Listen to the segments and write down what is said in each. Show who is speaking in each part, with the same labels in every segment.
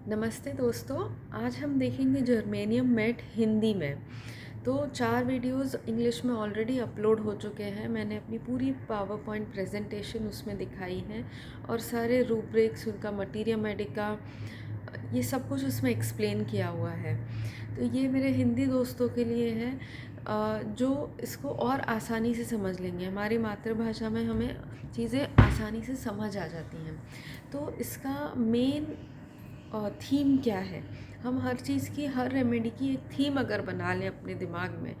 Speaker 1: नमस्ते दोस्तों। आज हम देखेंगे जर्मेनियम मैट हिंदी में। तो 4 वीडियोस इंग्लिश में ऑलरेडी अपलोड हो चुके हैं। मैंने अपनी पूरी पावर पॉइंट प्रेजेंटेशन उसमें दिखाई है और सारे रूब्रिक्स, उनका मटीरिया मेडिका, ये सब कुछ उसमें एक्सप्लेन किया हुआ है। तो ये मेरे हिंदी दोस्तों के लिए है जो इसको और आसानी से समझ लेंगे। हमारी मातृभाषा में हमें चीज़ें आसानी से समझ आ जाती हैं। तो इसका मेन थीम क्या है, हम हर चीज़ की, हर रेमेडी की एक थीम अगर बना लें अपने दिमाग में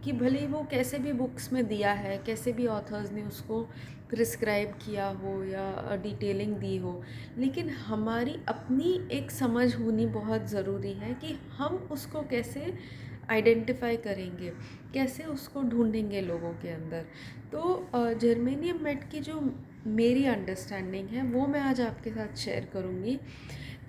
Speaker 1: कि भले ही वो कैसे भी बुक्स में दिया है, कैसे भी ऑथर्स ने उसको प्रिस्क्राइब किया हो या डिटेलिंग दी हो, लेकिन हमारी अपनी एक समझ होनी बहुत ज़रूरी है कि हम उसको कैसे आइडेंटिफाई करेंगे, कैसे उसको ढूंढेंगे लोगों के अंदर। तो जर्मेनियम मेट की जो मेरी अंडरस्टैंडिंग है वो मैं आज आपके साथ शेयर करूँगी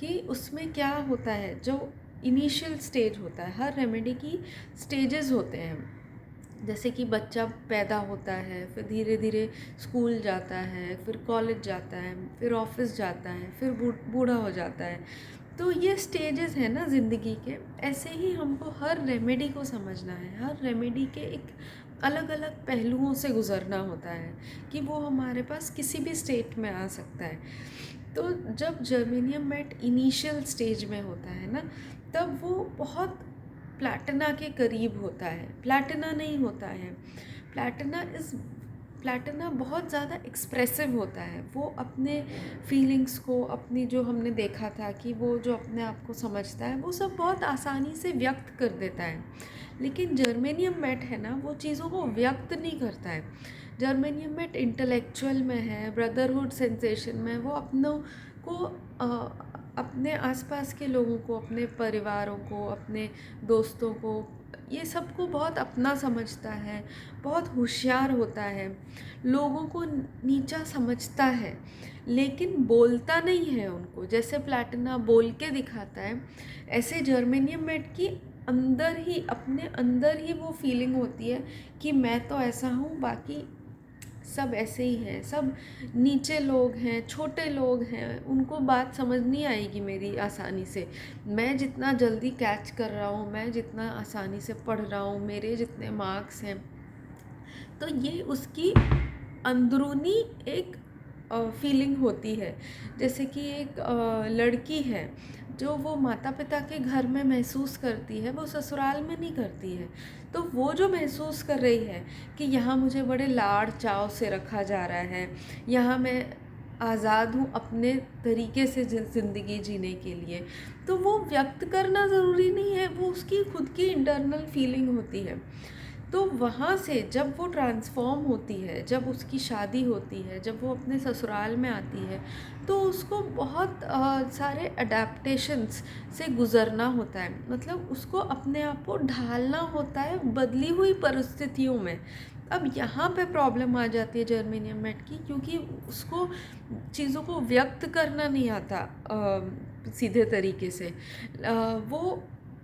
Speaker 1: कि उसमें क्या होता है। जो इनिशियल स्टेज होता है, हर रेमेडी की स्टेजेस होते हैं। जैसे कि बच्चा पैदा होता है, फिर धीरे धीरे स्कूल जाता है, फिर कॉलेज जाता है, फिर ऑफिस जाता है, फिर बूढ़ा हो जाता है। तो ये स्टेजेस हैं ना ज़िंदगी के। ऐसे ही हमको हर रेमेडी को समझना है। हर रेमेडी के एक अलग अलग पहलुओं से गुज़रना होता है कि वो हमारे पास किसी भी स्टेट में आ सकता है। तो जब जर्मेनियम मैट इनिशियल स्टेज में होता है ना, तब वो बहुत प्लैटिना के करीब होता है। प्लैटिना नहीं होता है, प्लैटिना बहुत ज़्यादा एक्सप्रेसिव होता है। वो अपने फीलिंग्स को, अपनी जो हमने देखा था कि वो जो अपने आप को समझता है, वो सब बहुत आसानी से व्यक्त कर देता है। लेकिन जर्मेनियम मैट है ना, वो चीज़ों को व्यक्त नहीं करता है। जर्मेनियम मैट इंटेलेक्चुअल में है, ब्रदरहुड सेंसेशन में। वो अपनों को अपने आसपास के लोगों को, अपने परिवारों को, अपने दोस्तों को, ये सबको बहुत अपना समझता है, बहुत होशियार होता है, लोगों को नीचा समझता है, लेकिन बोलता नहीं है उनको। जैसे प्लैटिना बोल के दिखाता है, ऐसे जर्मेनियम मैट की अंदर ही, अपने अंदर ही वो फीलिंग होती है कि मैं तो ऐसा हूँ, बाकी सब ऐसे ही हैं, सब नीचे लोग हैं, छोटे लोग हैं, उनको बात समझ नहीं आएगी मेरी आसानी से। मैं जितना जल्दी कैच कर रहा हूँ, मैं जितना आसानी से पढ़ रहा हूँ, मेरे जितने मार्क्स हैं। तो ये उसकी अंदरूनी एक फीलिंग होती है। जैसे कि एक लड़की है जो वो माता पिता के घर में महसूस करती है, वो ससुराल में नहीं करती है। तो वो जो महसूस कर रही है कि यहाँ मुझे बड़े लाड़ चाव से रखा जा रहा है, यहाँ मैं आज़ाद हूँ अपने तरीके से ज़िंदगी जीने के लिए, तो वो व्यक्त करना ज़रूरी नहीं है, वो उसकी खुद की इंटरनल फीलिंग होती है। तो वहाँ से जब वो ट्रांसफ़ॉर्म होती है, जब उसकी शादी होती है, जब वो अपने ससुराल में आती है, तो उसको बहुत सारे अडेप्टेशंस से गुज़रना होता है। मतलब उसको अपने आप को ढालना होता है बदली हुई परिस्थितियों में। अब यहाँ पे प्रॉब्लम आ जाती है जर्मेनियम मैट की, क्योंकि उसको चीज़ों को व्यक्त करना नहीं आता सीधे तरीके से। वो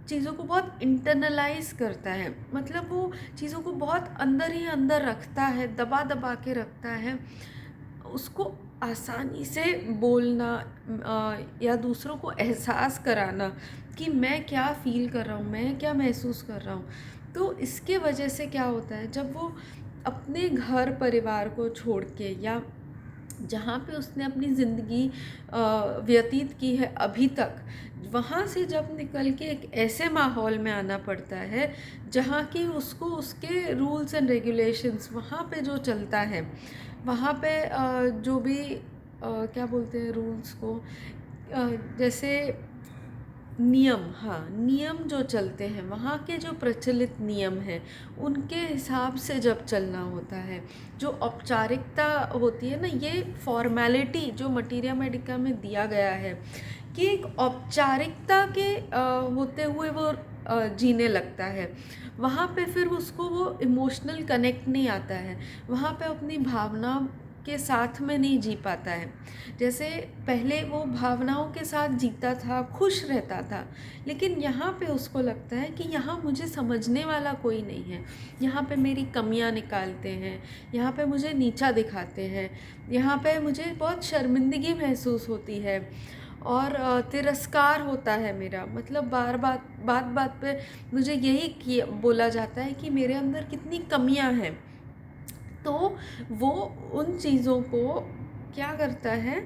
Speaker 1: चीज़ों को बहुत इंटरनलाइज़ करता है, मतलब वो चीज़ों को बहुत अंदर ही अंदर रखता है, दबा दबा के रखता है। उसको आसानी से बोलना या दूसरों को एहसास कराना कि मैं क्या फ़ील कर रहा हूँ, मैं क्या महसूस कर रहा हूँ। तो इसके वजह से क्या होता है, जब वो अपने घर परिवार को छोड़ के, या जहाँ पे उसने अपनी ज़िंदगी व्यतीत की है अभी तक, वहाँ से जब निकल के एक ऐसे माहौल में आना पड़ता है जहाँ की उसको उसके रूल्स एंड रेगुलेशंस, वहाँ पे जो चलता है, वहाँ पे जो भी क्या बोलते हैं रूल्स को, जैसे नियम, हाँ, नियम जो चलते हैं, वहाँ के जो प्रचलित नियम हैं, उनके हिसाब से जब चलना होता है। जो औपचारिकता होती है ना, ये फॉर्मेलिटी जो मटीरिया मेडिका में दिया गया है कि एक औपचारिकता के होते हुए वो जीने लगता है। वहाँ पे फिर उसको वो इमोशनल कनेक्ट नहीं आता है, वहाँ पे अपनी भावना के साथ में नहीं जी पाता है। जैसे पहले वो भावनाओं के साथ जीता था, खुश रहता था, लेकिन यहाँ पे उसको लगता है कि यहाँ मुझे समझने वाला कोई नहीं है, यहाँ पे मेरी कमियाँ निकालते हैं, यहाँ पे मुझे नीचा दिखाते हैं, यहाँ पे मुझे बहुत शर्मिंदगी महसूस होती है। और तिरस्कार होता है मेरा, मतलब बार बात बात बात पे मुझे यही किया बोला जाता है कि मेरे अंदर कितनी कमियां हैं। तो वो उन चीज़ों को क्या करता है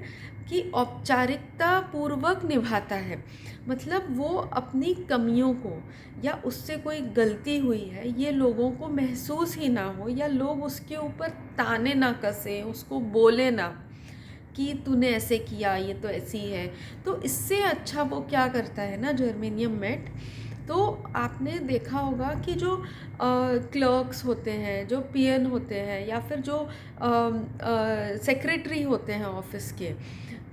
Speaker 1: कि औपचारिकता पूर्वक निभाता है। मतलब वो अपनी कमियों को, या उससे कोई गलती हुई है ये लोगों को महसूस ही ना हो, या लोग उसके ऊपर ताने ना कसें, उसको बोले ना कि तूने ऐसे किया, ये तो ऐसी है। तो इससे अच्छा वो क्या करता है ना, जर्मेनियम मेट, तो आपने देखा होगा कि जो क्लर्क्स होते हैं, जो पीएन होते हैं, या फिर जो सेक्रेटरी होते हैं ऑफिस के,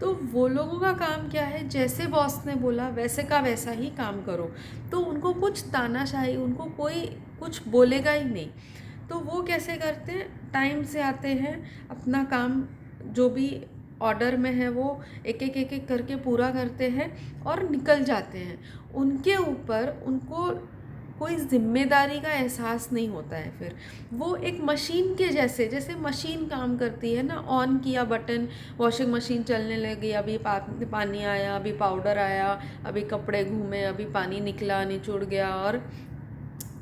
Speaker 1: तो वो लोगों का काम क्या है, जैसे बॉस ने बोला वैसे का वैसा ही काम करो। तो उनको कुछ तानाशाही, उनको कोई कुछ बोलेगा ही नहीं। तो वो कैसे करते हैं, टाइम से आते हैं, अपना काम जो भी ऑर्डर में है वो एक एक करके पूरा करते हैं और निकल जाते हैं। उनके ऊपर उनको कोई ज़िम्मेदारी का एहसास नहीं होता है। फिर वो एक मशीन के जैसे, जैसे मशीन काम करती है ना, ऑन किया बटन, वॉशिंग मशीन चलने लगी, अभी पानी आया, अभी पाउडर आया, अभी कपड़े घूमे, अभी पानी निकला, निचुड़ गया और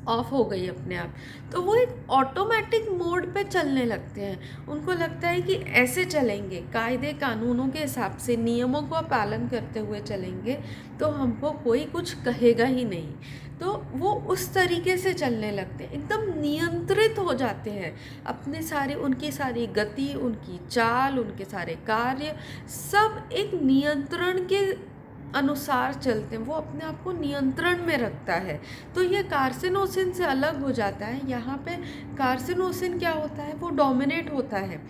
Speaker 1: ऑफ हो गई अपने आप। तो वो एक ऑटोमेटिक मोड पे चलने लगते हैं। उनको लगता है कि ऐसे चलेंगे, कायदे कानूनों के हिसाब से, नियमों का पालन करते हुए चलेंगे तो हमको कोई कुछ कहेगा ही नहीं। तो वो उस तरीके से चलने लगते हैं, एकदम नियंत्रित हो जाते हैं। अपने सारे, उनकी सारी गति, उनकी चाल, उनके सारे कार्य सब एक नियंत्रण के अनुसार चलते हैं। वो अपने आप को नियंत्रण में रखता है। तो ये कार्सिनोसिन से अलग हो जाता है। यहाँ पे कार्सिनोसिन क्या होता है, वो डोमिनेट होता है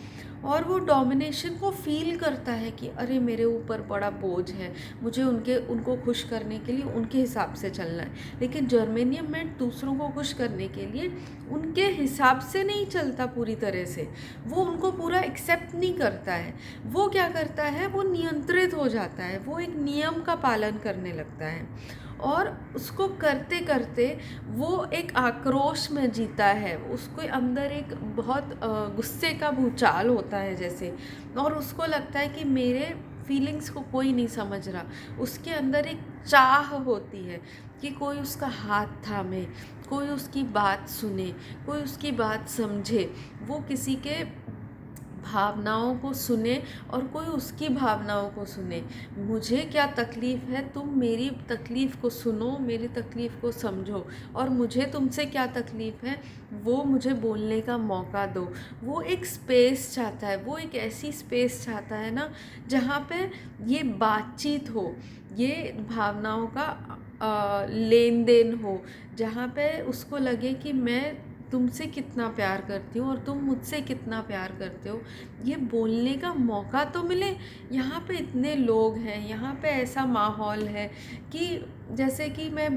Speaker 1: और वो डोमिनेशन को फील करता है कि अरे मेरे ऊपर बड़ा बोझ है, मुझे उनको खुश करने के लिए उनके हिसाब से चलना है। लेकिन जर्मेनियम मेट दूसरों को खुश करने के लिए उनके हिसाब से नहीं चलता पूरी तरह से, वो उनको पूरा एक्सेप्ट नहीं करता है। वो क्या करता है, वो नियंत्रित हो जाता है, वो एक नियम का पालन करने लगता है और उसको करते करते वो एक आक्रोश में जीता है। उसके अंदर एक बहुत गुस्से का भूचाल होता है जैसे, और उसको लगता है कि मेरे फीलिंग्स को कोई नहीं समझ रहा। उसके अंदर एक चाह होती है कि कोई उसका हाथ थामे, कोई उसकी बात सुने, कोई उसकी बात समझे, वो किसी के भावनाओं को सुने और कोई उसकी भावनाओं को सुने। मुझे क्या तकलीफ़ है, तुम मेरी तकलीफ़ को सुनो, मेरी तकलीफ़ को समझो, और मुझे तुमसे क्या तकलीफ़ है वो मुझे बोलने का मौका दो। वो एक स्पेस चाहता है, वो एक ऐसी स्पेस चाहता है ना जहाँ पे ये बातचीत हो, ये भावनाओं का लेन देन हो, जहाँ पे उसको लगे कि मैं तुमसे कितना प्यार करती हूँ और तुम मुझसे कितना प्यार करते हो, ये बोलने का मौका तो मिले। यहाँ पे इतने लोग हैं, यहाँ पे ऐसा माहौल है कि जैसे कि मैं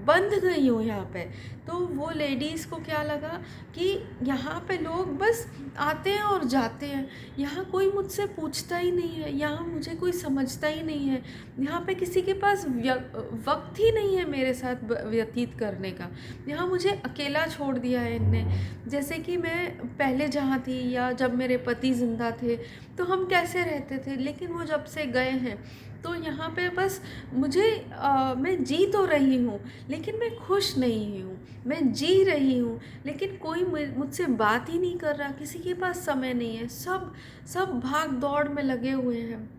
Speaker 1: बंध गई हूँ यहाँ पे। तो वो लेडीज़ को क्या लगा कि यहाँ पे लोग बस आते हैं और जाते हैं, यहाँ कोई मुझसे पूछता ही नहीं है, यहाँ मुझे कोई समझता ही नहीं है, यहाँ पे किसी के पास वक्त ही नहीं है मेरे साथ व्यतीत करने का, यहाँ मुझे अकेला छोड़ दिया है इनने। जैसे कि मैं पहले जहाँ थी या जब मेरे पति ज़िंदा थे तो हम कैसे रहते थे, लेकिन वो जब से गए हैं तो यहाँ पे बस मैं जी तो रही हूँ लेकिन मैं खुश नहीं हूँ। मैं जी रही हूँ लेकिन कोई मुझसे बात ही नहीं कर रहा, किसी के पास समय नहीं है, सब सब भाग दौड़ में लगे हुए हैं,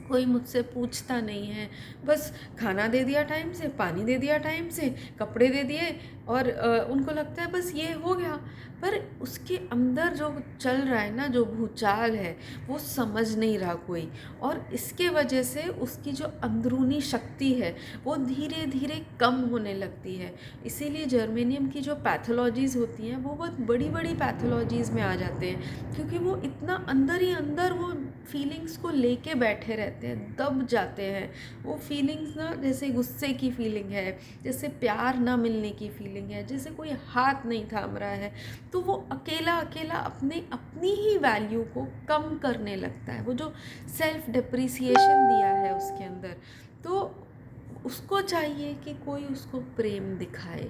Speaker 1: कोई मुझसे पूछता नहीं है। बस खाना दे दिया टाइम से, पानी दे दिया टाइम से, कपड़े दे दिए और उनको लगता है बस ये हो गया। पर उसके अंदर जो चल रहा है ना, जो भूचाल है, वो समझ नहीं रहा कोई, और इसके वजह से उसकी जो अंदरूनी शक्ति है वो धीरे धीरे कम होने लगती है। इसीलिए जर्मेनियम की जो पैथोलॉजीज़ होती हैं वो बहुत बड़ी बड़ी पैथोलॉजीज़ में आ जाते हैं, क्योंकि वो इतना अंदर ही अंदर वो फीलिंग्स को लेके बैठे रहते हैं, दब जाते हैं। वो फीलिंग्स ना, जैसे गुस्से की फीलिंग है, जैसे प्यार ना मिलने की फीलिंग है, जैसे कोई हाथ नहीं थाम रहा है, तो वो अकेला अकेला अपनी ही वैल्यू को कम करने लगता है। वो जो सेल्फ डिप्रिसिएशन दिया है उसके अंदर, तो उसको चाहिए कि कोई उसको प्रेम दिखाए,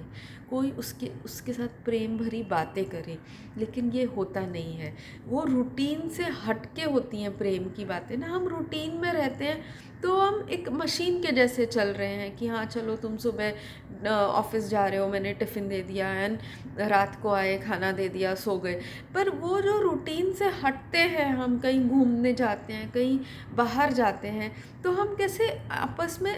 Speaker 1: कोई उसके साथ प्रेम भरी बातें करे, लेकिन ये होता नहीं है। वो रूटीन से हट के होती हैं प्रेम की बातें ना, हम रूटीन में रहते हैं तो हम एक मशीन के जैसे चल रहे हैं कि हाँ चलो तुम सुबह ऑफिस जा रहे हो, मैंने टिफ़िन दे दिया एंड रात को आए खाना दे दिया, सो गए। पर वो जो रूटीन से हटते हैं, हम कहीं घूमने जाते हैं, कहीं बाहर जाते हैं, तो हम कैसे आपस में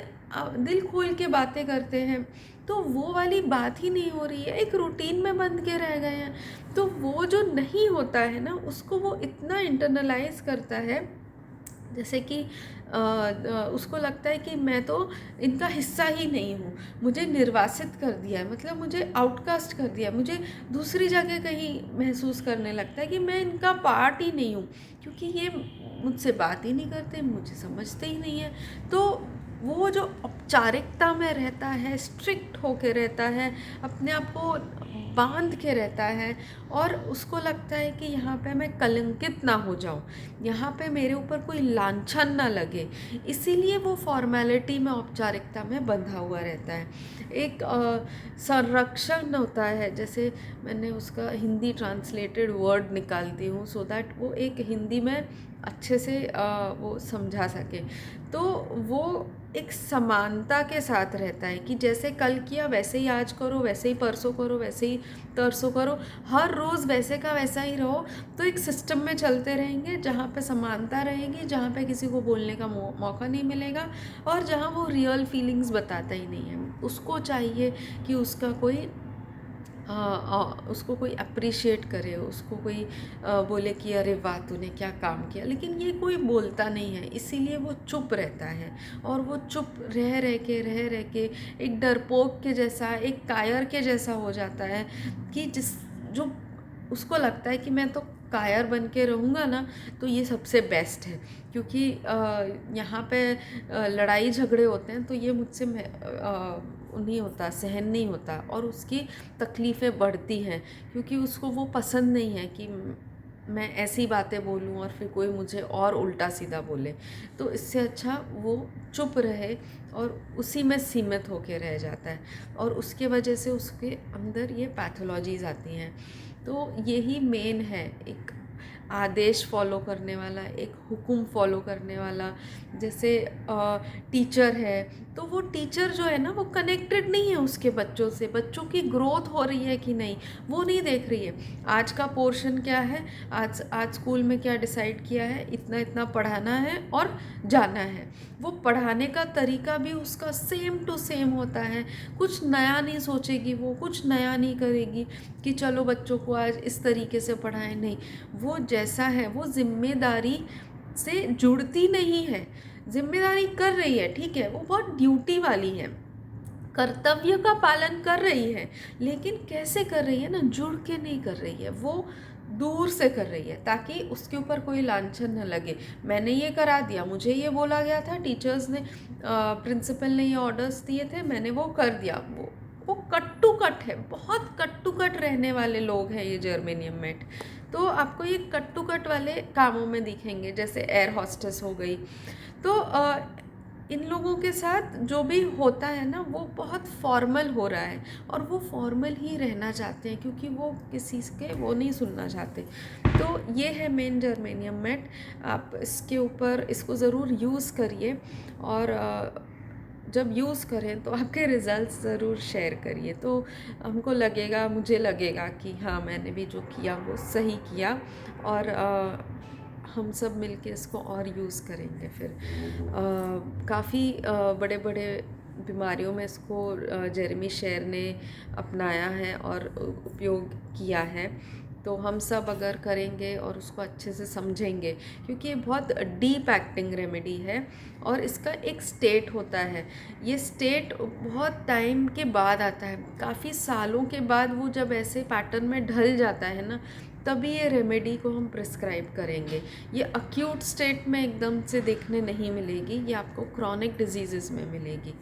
Speaker 1: दिल खोल के बातें करते हैं, तो वो वाली बात ही नहीं हो रही है, एक रूटीन में बंध के रह गए हैं। तो वो जो नहीं होता है ना, उसको वो इतना इंटरनलाइज करता है, जैसे कि उसको लगता है कि मैं तो इनका हिस्सा ही नहीं हूँ, मुझे निर्वासित कर दिया है, मतलब मुझे आउटकास्ट कर दिया है, मुझे दूसरी जगह कहीं महसूस करने लगता है कि मैं इनका पार्ट ही नहीं हूँ, क्योंकि ये मुझसे बात ही नहीं करते, मुझे समझते ही नहीं है। तो वो जो औपचारिकता में रहता है, स्ट्रिक्ट होके रहता है, अपने आप को बांध के रहता है, और उसको लगता है कि यहाँ पे मैं कलंकित ना हो जाऊँ, यहाँ पे मेरे ऊपर कोई लांछन ना लगे, इसीलिए वो फॉर्मेलिटी में, औपचारिकता में बंधा हुआ रहता है। एक संरक्षण होता है, जैसे मैंने उसका हिंदी ट्रांसलेटेड वर्ड निकालती हूँ सो दैट वो एक हिंदी में अच्छे से वो समझा सके। तो वो एक समानता के साथ रहता है कि जैसे कल किया वैसे ही आज करो, वैसे ही परसों करो, वैसे ही तरसों करो, हर रोज़ वैसे का वैसा ही रहो। तो एक सिस्टम में चलते रहेंगे जहाँ पे समानता रहेगी, जहाँ पे किसी को बोलने का मौका नहीं मिलेगा, और जहाँ वो रियल फीलिंग्स बताता ही नहीं है। उसको चाहिए कि उसका कोई उसको कोई अप्रिशिएट करे, उसको कोई बोले कि अरे वाह तूने क्या काम किया, लेकिन ये कोई बोलता नहीं है, इसीलिए वो चुप रहता है। और वो चुप रह के एक डरपोक के जैसा, एक कायर के जैसा हो जाता है, कि जो उसको लगता है कि मैं तो कायर बन के रहूँगा ना, तो ये सबसे बेस्ट है, क्योंकि यहाँ पे लड़ाई झगड़े होते हैं तो ये मुझसे नहीं होता, सहन नहीं होता, और उसकी तकलीफ़ें बढ़ती हैं, क्योंकि उसको वो पसंद नहीं है कि मैं ऐसी बातें बोलूँ और फिर कोई मुझे और उल्टा सीधा बोले। तो इससे अच्छा वो चुप रहे और उसी में सीमित होके रह जाता है, और उसके वजह से उसके अंदर ये पैथोलॉजीज़ आती हैं। तो यही मेन है, एक आदेश फॉलो करने वाला, एक हुक्म फॉलो करने वाला। जैसे टीचर है, तो वो टीचर जो है ना, वो कनेक्टेड नहीं है उसके बच्चों से, बच्चों की ग्रोथ हो रही है कि नहीं वो नहीं देख रही है। आज का पोर्शन क्या है, आज स्कूल में क्या डिसाइड किया है, इतना इतना पढ़ाना है और जाना है। वो पढ़ाने का तरीका भी उसका सेम टू सेम होता है, कुछ नया नहीं सोचेगी, वो कुछ नया नहीं करेगी कि चलो बच्चों को आज इस तरीके से पढ़ाएं, नहीं, वो जैसा है वो जिम्मेदारी से जुड़ती नहीं है। जिम्मेदारी कर रही है, ठीक है, वो बहुत ड्यूटी वाली है, कर्तव्य का पालन कर रही है, लेकिन कैसे कर रही है ना, जुड़ के नहीं कर रही है, वो दूर से कर रही है, ताकि उसके ऊपर कोई लांछन न लगे। मैंने ये करा दिया, मुझे ये बोला गया था, टीचर्स ने, प्रिंसिपल ने ये ऑर्डर्स दिए थे, मैंने वो कर दिया। वो कट टू कट है, बहुत कट टू कट रहने वाले लोग हैं ये जर्मेनियम मेट। तो आपको ये कट टू कट वाले कामों में दिखेंगे, जैसे एयर हॉस्टेस हो गई। तो इन लोगों के साथ जो भी होता है ना, वो बहुत फॉर्मल हो रहा है, और वो फॉर्मल ही रहना चाहते हैं, क्योंकि वो किसी के वो नहीं सुनना चाहते। तो ये है मेन जर्मेनियम मेट। आप इसके ऊपर इसको ज़रूर यूज़ करिए, और जब यूज़ करें तो आपके रिज़ल्ट्स ज़रूर शेयर करिए, तो हमको लगेगा, मुझे लगेगा कि हाँ मैंने भी जो किया वो सही किया, और हम सब मिलके इसको और यूज़ करेंगे फिर। काफ़ी बड़े बड़े बीमारियों में इसको जेरेमी शेर ने अपनाया है और उपयोग किया है। तो हम सब अगर करेंगे और उसको अच्छे से समझेंगे, क्योंकि ये बहुत डीप एक्टिंग रेमेडी है, और इसका एक स्टेट होता है। ये स्टेट बहुत टाइम के बाद आता है, काफ़ी सालों के बाद वो जब ऐसे पैटर्न में ढल जाता है ना, तभी ये रेमेडी को हम प्रिस्क्राइब करेंगे। ये अक्यूट स्टेट में एकदम से देखने नहीं मिलेगी, ये आपको क्रॉनिक डिजीज़ में मिलेगी।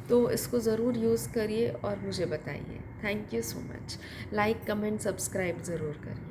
Speaker 1: तो इसको ज़रूर यूज़ करिए और मुझे बताइए। Thank you so much. Like, comment, subscribe ज़रूर करिए।